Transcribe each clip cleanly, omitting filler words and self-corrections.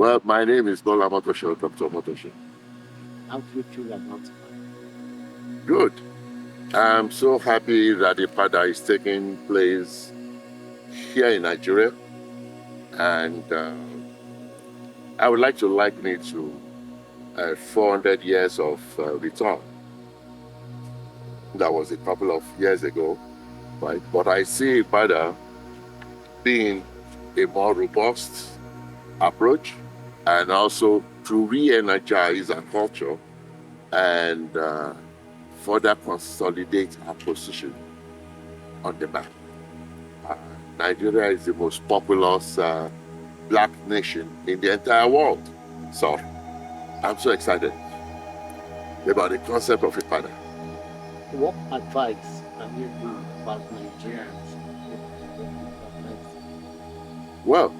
Well, my name is Bola Omotosho, Dr. Omotosho. How do you feel about it? Good. I'm so happy that IPADA is taking place here in Nigeria, and I would like to liken it to 400 years of return. That was a couple of years ago, right? But I see IPADA being a more robust approach and also to re-energize our culture and further consolidate our position on the map. Nigeria is the most populous black nation in the entire world. So I'm so excited about the concept of IPADA. What advice can you give about Nigerians? Well,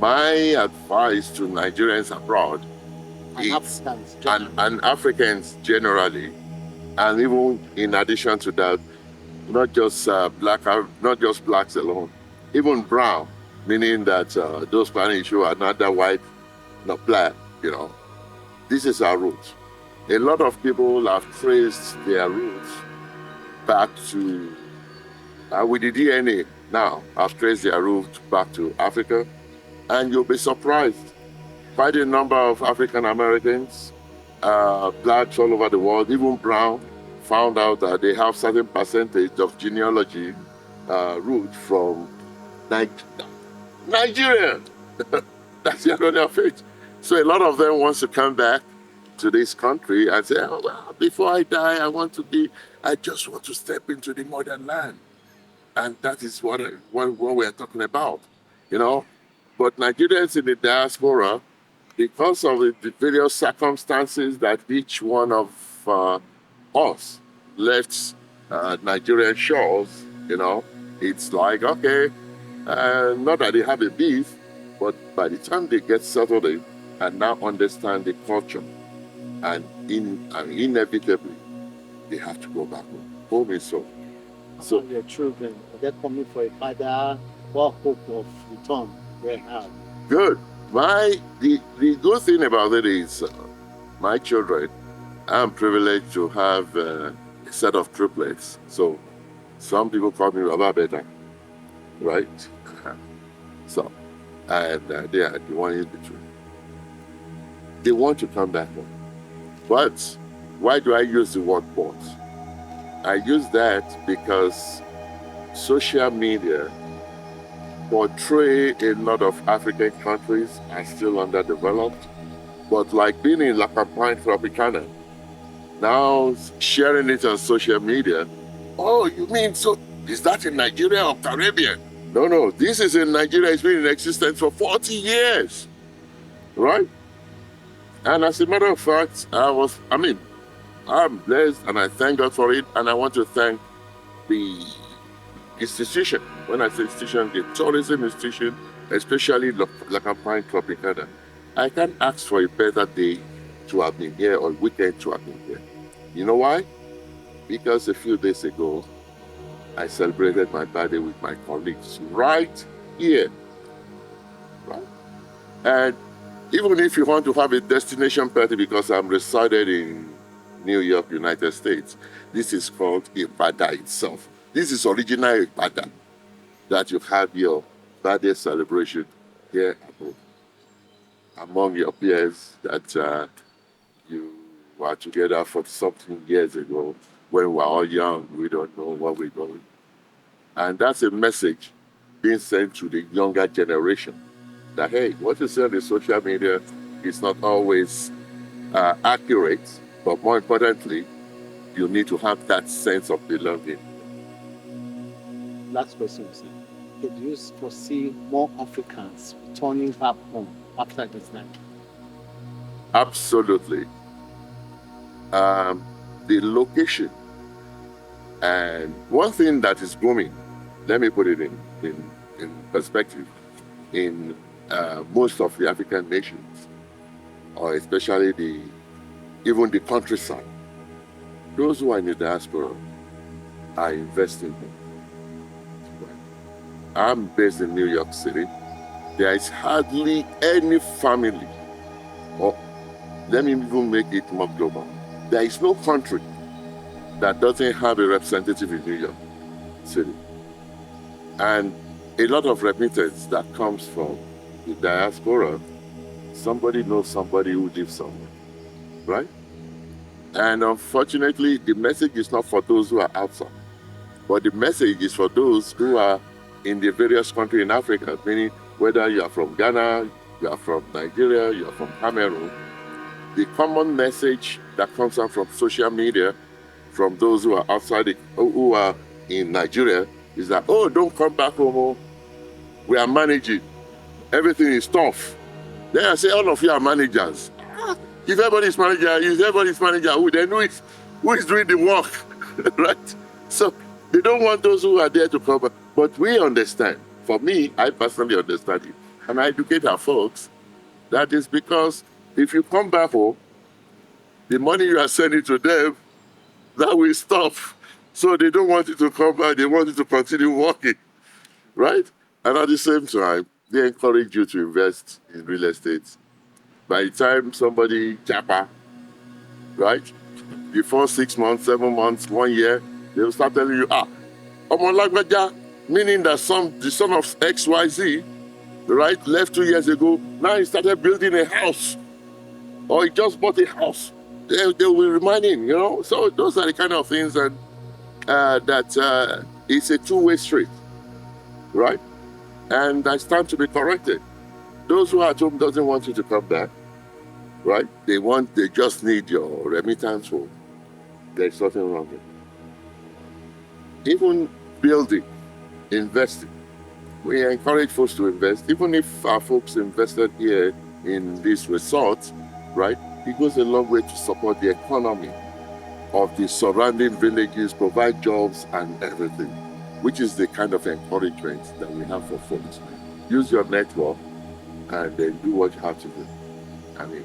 my advice to Nigerians abroad and Africans generally, and even in addition to that, not just blacks alone, even brown, meaning that those Spanish who are not that white, not black, this is our roots. A lot of people have traced their roots back to, with the DNA now, have traced their roots back to Africa, and you'll be surprised. Quite a number of African Americans, blacks all over the world, even brown, found out that they have certain percentage of genealogy root from Nigeria. That's the irony of it. So a lot of them wants to come back to this country and say, oh, well, before I die, I just want to step into the motherland. And that is what we're talking about, But Nigerians in the diaspora, because of the various circumstances that each one of us left Nigerian shores, it's like, okay, not that they have a beef, but by the time they get settled in and now understand the culture, and inevitably, they have to go back home. Home is home. So your children, they're coming for IPADA. What hope of return they have? Good. The good thing about it is, my children, I'm privileged to have a set of triplets. So some people call me Baba Beta, right? So, and they are the one in between. They want to come back home. But why do I use the word but? I use that because social media portray a lot of African countries as still underdeveloped. But like being in La Campine Tropicana, now sharing it on social media, oh, you mean, so is that in Nigeria or Caribbean? No, this is in Nigeria. It's been in existence for 40 years, right? And as a matter of fact, I'm blessed and I thank God for it. And I want to thank the institution. When I say institution, the tourism institution, especially La Campine Tropicana. I can't ask for a better day to have been here or weekend to have been here. You know why? Because a few days ago, I celebrated my birthday with my colleagues right here. Right? And even if you want to have a destination party, because I'm resided in New York, United States, this is called IPADA itself. This is original IPADA, that you have your birthday celebration here at home among your peers that you were together for something years ago when we were all young. We don't know what we're doing. And that's a message being sent to the younger generation that, hey, what you say on the social media is not always accurate, but more importantly, you need to have that sense of belonging. Last question, sir. Do you foresee more Africans returning back home after this night? Absolutely. The location and one thing that is booming, let me put it in perspective, in most of the African nations, or especially even the countryside, those who are in the diaspora are investing. I'm based in New York City, There is hardly any family, or let me even make it more global. There is no country that doesn't have a representative in New York City. And a lot of remittance that comes from the diaspora, somebody knows somebody who lives somewhere, right? And unfortunately, the message is not for those who are outside, but the message is for those who are in the various countries in Africa, meaning whether you are from Ghana, you are from Nigeria, you are from Cameroon. The common message that comes out from social media, from those who are outside, who are in Nigeria, is that, oh, don't come back home. Oh. We are managing. Everything is tough. Then I say, all of you are managers. If everybody's manager, then who is doing the work, right? So they don't want those who are there to come back. But we understand. For me, I personally understand it. And I educate our folks. That is because if you come back home, the money you are sending to them, that will stop. So they don't want you to come back. They want you to continue working, right? And at the same time, they encourage you to invest in real estate. By the time somebody japa, right? Before 6 months, 7 months, 1 year, they will start telling you, Omolagbaja, meaning that the son of XYZ, right, left 2 years ago, now he started building a house, or he just bought a house. They will remind him, you know? So those are the kind of things that it's a two-way street, right? And that's time to be corrected. Those who are at home doesn't want you to come back, right? They just need your remittance home. There's nothing wrong with it. Even building, investing. We encourage folks to invest. Even if our folks invested here in this resort, right? It goes a long way to support the economy of the surrounding villages, provide jobs and everything, which is the kind of encouragement that we have for folks. Use your network and then do what you have to do. I mean,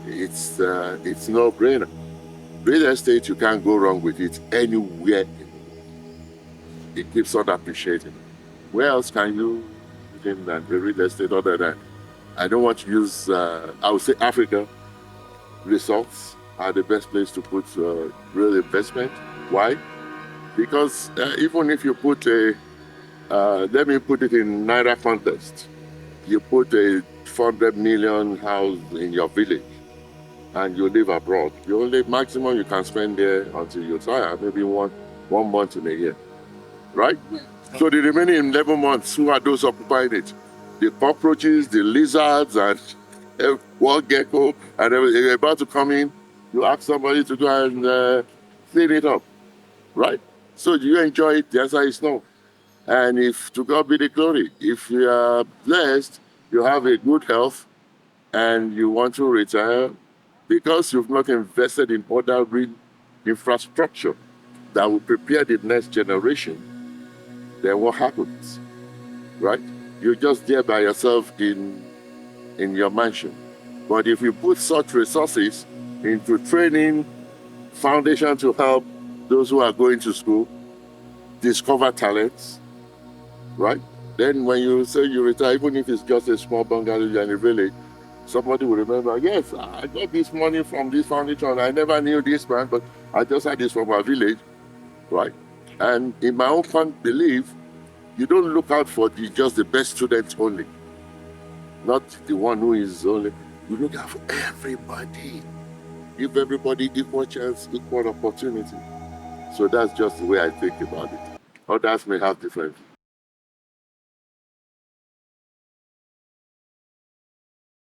it's no-brainer. Real estate, you can't go wrong with it anywhere in the world. It keeps on appreciating. Where else can you in the real estate other than, I don't want to use, I would say Africa. Resorts are the best place to put real investment. Why? Because even if you put let me put it in Naira context, you put a 400 million house in your village and you live abroad, the only maximum you can spend there until you retire, maybe one month in a year, right? So the remaining 11 months, who are those occupying it? The cockroaches, the lizards, and wall gecko, and they're about to come in. You ask somebody to go and clean it up, right? So do you enjoy it? The answer is no. And if, to God be the glory, if you are blessed, you have a good health, and you want to retire because you've not invested in other real infrastructure that will prepare the next generation, then what happens, right? You're just there by yourself in your mansion. But if you put such resources into training, foundation to help those who are going to school, discover talents, right? Then when you say you retire, even if it's just a small bungalow in a village, somebody will remember, yes, I got this money from this foundation. I never knew this man, but I just had this from our village, right? And in my own belief, you don't look out for just the best students only, not the one who is only. You look out for everybody. Give everybody equal chance, equal opportunity. So that's just the way I think about it. Others may have different